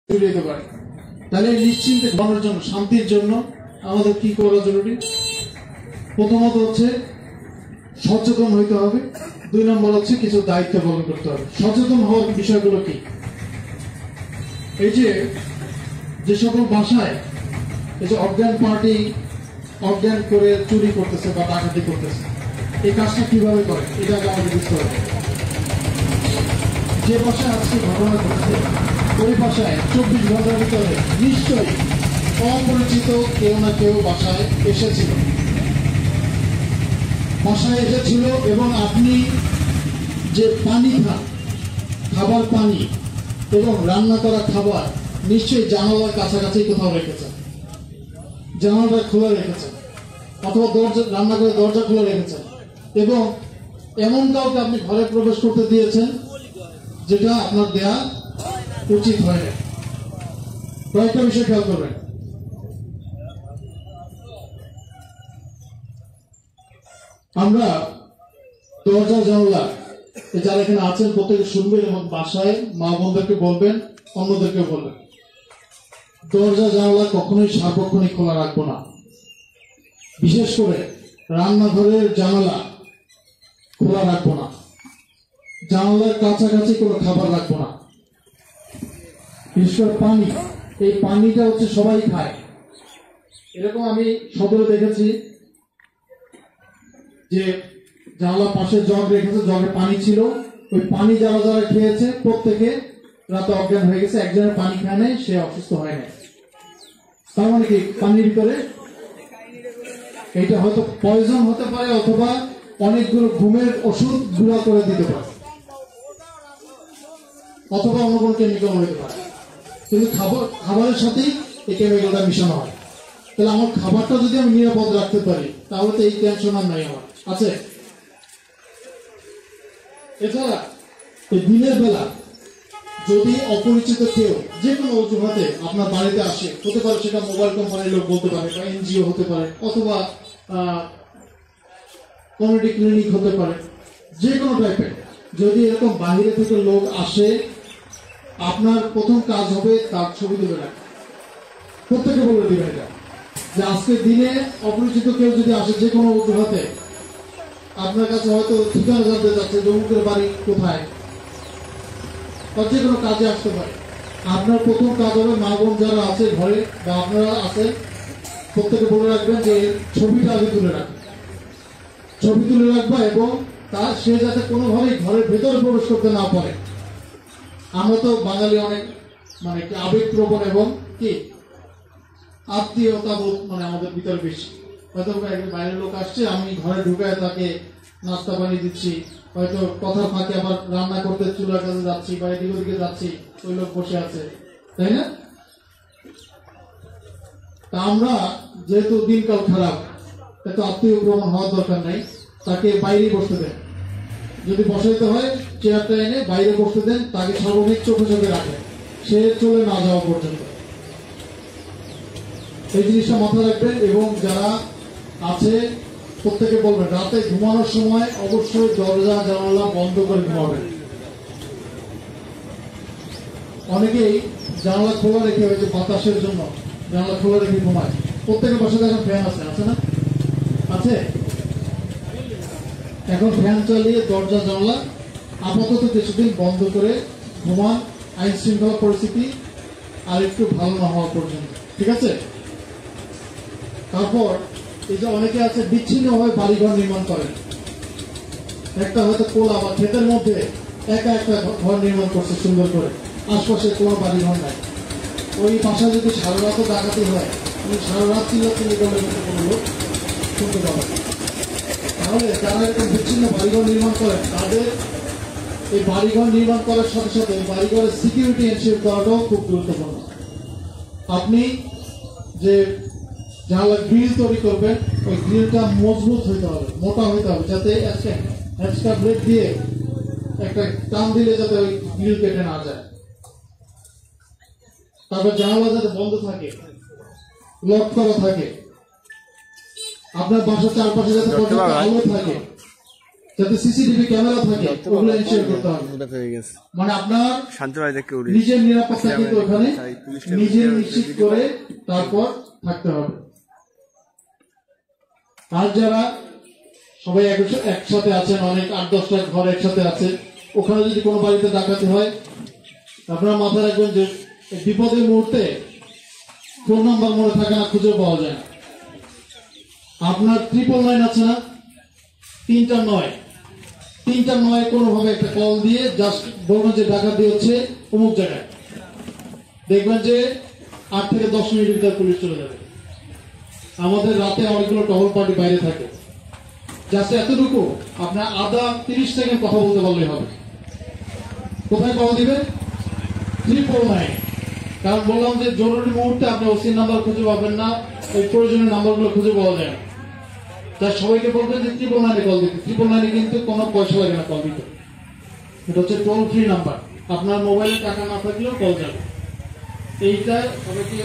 যেতে পারে। তাহলে নিশ্চিন্তে ঘুমানোর জন্য, শান্তির জন্য আমাদের কি করা জরুরি? প্রথমত হচ্ছে সচেতন হইতে হবে। 2 নম্বর হচ্ছে কিছু দায়িত্ব পালন করতে হবে। সচেতন হওয়ার বিষয়গুলো কি? এই যে সকল বাসায় এই যে অজ্ঞান পার্টি অজ্ঞান করে চুরি করতেছে বা ডাকাতি করতেছে, এই কাজটা কিভাবে করে এটা আমাদের বুঝতে হবে। যে বাসায় আজকে ঘটনা ঘটছে ওই বাসায় 24 ঘন্টার ভিতরে নিশ্চয়ই অপরিচিত কেউ না কেউ বাসায় এসেছিল এবং আপনি যে পানি খান, খাবার পানি এবং রান্না করা খাবার নিশ্চয়ই জানালার কাছাকাছি কোথাও রেখেছেন, জানালাটা খোলা রেখেছেন অথবা রান্না করে দরজা খোলা রেখেছেন এবং এমন কাউকে আপনি ঘরে প্রবেশ করতে দিয়েছেন যেটা আপনার দেয়া উচিত হয় না। কয়েকটা বিষয় খেয়াল করবেন। আমরা দরজা জানলা যারা এখানে আছেন প্রত্যেকে শুনবেন এবং বাসায় মা বোনদেরকে বলবেন, অন্যদেরকে বলবেন, দরজা জানলা কখনোই সার্বক্ষণিক খোলা রাখবো না। বিশেষ করে রান্নাঘরের জানালা খোলা রাখবো না, জানালার কাছাকাছি কোনো খাবার রাখবো না। বিশেষ করে পানি, এই পানিটা হচ্ছে সবাই খায়। এরকম আমি সদরে দেখেছি যে জানলার পাশে জগ রেখেছে, জগে পানি ছিল, ওই পানি যারা যারা খেয়েছে প্রত্যেকে রাতে অজ্ঞান হয়ে গেছে। একজনের পানি খায় নাই, সে অসুস্থ হয় নাই। তার মানে কি পানির ভিতরে এটা হয়তো পয়জন হতে পারে অথবা অনেকগুলো ঘুমের ওষুধ গুঁড়া করে দিতে পারে অথবা অন্য কোনো কেমিক্যাল হতে পারে, কিন্তু খাবারের সাথেই এই কেমিক্যালটা মিশানো হয়। তাহলে আমার খাবারটা যদি আমি নিরাপদ রাখতে পারি তাহলে তো এই টেনশন আর নাই আমার আছে। এছাড়া দিনের বেলা যদি অপরিচিত কেউ যে কোনো অজুহাতে আপনার বাড়িতে আসে, হতে পারে সেটা মোবাইল কোম্পানির লোক বলতে পারে বা এনজিও হতে পারে অথবা কমিউনিটি ক্লিনিক হতে পারে, যে কোনো টাইপের যদি এরকম বাহিরে থেকে লোক আসে, আপনার প্রথম কাজ হবে তার ছবি তুলে রাখা। প্রত্যেকে বলে দিবেন এটা যে আজকের দিনে অপরিচিত কেউ যদি আসে যে কোনো অজুহাতে, আপনার কাছে হয়তো ঠিকানা জানতে চাচ্ছে জমুকের বাড়ি কোথায় বা যে কোনো কাজে আসতে পারে, আপনার প্রথম কাজ হবে মা বোন যারা আছে ঘরে বা আপনারা আছে প্রত্যেকে বলে রাখবেন যে ছবিটা আগে তুলে রাখবেন, ছবি তুলে রাখবা এবং সে যাতে কোনোভাবেই ঘরের ভেতরে প্রবেশ করতে না পারে। আমরা তো বাঙালি অনেক মানে আবেগপ্রবণ এবং কি আত্মীয়তা বোধ মানে আমাদের ভিতরে বেশি। হয়তো একজন বাইরের লোক আসছে, আমি ঘরে ঢুকায় তাকে নাস্তা পানি দিচ্ছি, হয়তো কথা ফাঁকে আবার রান্না করতে চুলার কাছে যাচ্ছি বা এদিকে ওদিকে যাচ্ছি, ওই লোক বসে আছে, তাই না? তা আমরা যেহেতু দিনকাল খারাপ, এত আত্মীয় প্রমাণ হওয়ার দরকার নাই, তাকে বাইরেই বসতে দেন। যদি বসাইতে হয় চেয়ারটা এনে বাইরে বসতে দেন, তাকে সর্বাধিক চোখে চোখে রাখেন, সে চলে না যাওয়া পর্যন্ত। এই জিনিসটা মাথায় রাখবেন এবং যারা আছে প্রত্যেকে বলবেন রাতে ঘুমানোর সময় অবশ্যই দরজা জানালা বন্ধ করে ঘুমাবেন। অনেকেই জানালা খোলা রেখে হয়েছে বাতাসের জন্য জানালা খোলা রেখে ঘুমায়। প্রত্যেকের বাসায় এখন ফ্যান আছে, আছে না? আছে। এখন ফ্যান চালিয়ে দরজা জানালা আপাতত কিছুদিন বন্ধ করে ঘুমান, আইন শৃঙ্খলা পরিস্থিতি আর একটু ভালো না হওয়া পর্যন্ত, ঠিক আছে? তারপর এই যে অনেকে আছে বিচ্ছিন্নভাবে বাড়িঘর নির্মাণ করেন, একটা হয়তো কোলা বা ক্ষেতের মধ্যে একা একটা ঘর নির্মাণ করছে সুন্দর করে, আশপাশে কোনো বাড়িঘর নাই। ওই বাসায় যদি সারা রাতও ডাকাতি হয়, সারা রাত চিল্লাচিল্লি করলে কোনো লোক শুনতে পাবে। তাহলে যারা এরকম বিচ্ছিন্ন বাড়িঘর নির্মাণ করেন তাদের এই বাড়িঘর নির্মাণ করার সাথে সাথে বাড়িঘরের সিকিউরিটি এনশিওর করাটাও খুব গুরুত্বপূর্ণ। আপনি যে জানলা গ্রিল তৈরি করবেন, ওই গ্রিলটা মজবুত হইতে হবে, মোটা হইতে হবে, যাতে এক্সট্রা ব্রেক দিয়ে একটা টান দিলে যাতে ওই গ্রিল কেটে না যায়। তারপর জানালা যাতে বন্ধ থাকে, লক করা থাকে, আপনার বাসার চারপাশে যাতে আলো থাকে, যাতে সিসিটিভি ক্যামেরা থাকে ওগুলো ইনশিওর করতে হবে। মানে আপনার নিজের নিরাপত্তা কিন্তু ওখানে নিজে নিশ্চিত করে তারপর থাকতে হবে। আর যারা সবাই একসাথে আছেন, অনেক 8-10টা ঘর একসাথে আছে, ওখানে যদি কোনো বাড়িতে ডাকাতি হয়, আপনারা মাথায় রাখবেন যে বিপদের মুহূর্তে ফোন নাম্বার মনে থাকে না, খুঁজে পাওয়া যায় না। আপনার 999 আছে না, 3টা 9 কোনোভাবে একটা কল দিয়ে জাস্ট বলবেন যে ডাকাতি হচ্ছে অমুক জায়গায়, দেখবেন যে 8 থেকে 10 মিনিটের ভিতরে পুলিশ চলে যাবে। আমাদের রাতে অনেকগুলো টহল পার্টি বাইরে থাকে, জাস্ট এতটুকু আপনার আধা 30 সেকেন্ড কথা বলতে পারলেই হবে। কোথায় কল দিবেন? 399। কারণ বললাম যে জরুরি মুহূর্তে আপনি ওসির নাম্বার খুঁজে পাবেন না, এই প্রয়োজনীয় নাম্বারগুলো খুঁজে পাওয়া যায় না। তাই সবাইকে বলবেন যে 999 কল দিতে। 999 কিন্তু কোনো পয়সা লাগে না কল দিতে, এটা হচ্ছে টোল ফ্রি নাম্বার। আপনার মোবাইলে টাকা না থাকলেও কল যাবে। এইটা সবাইকে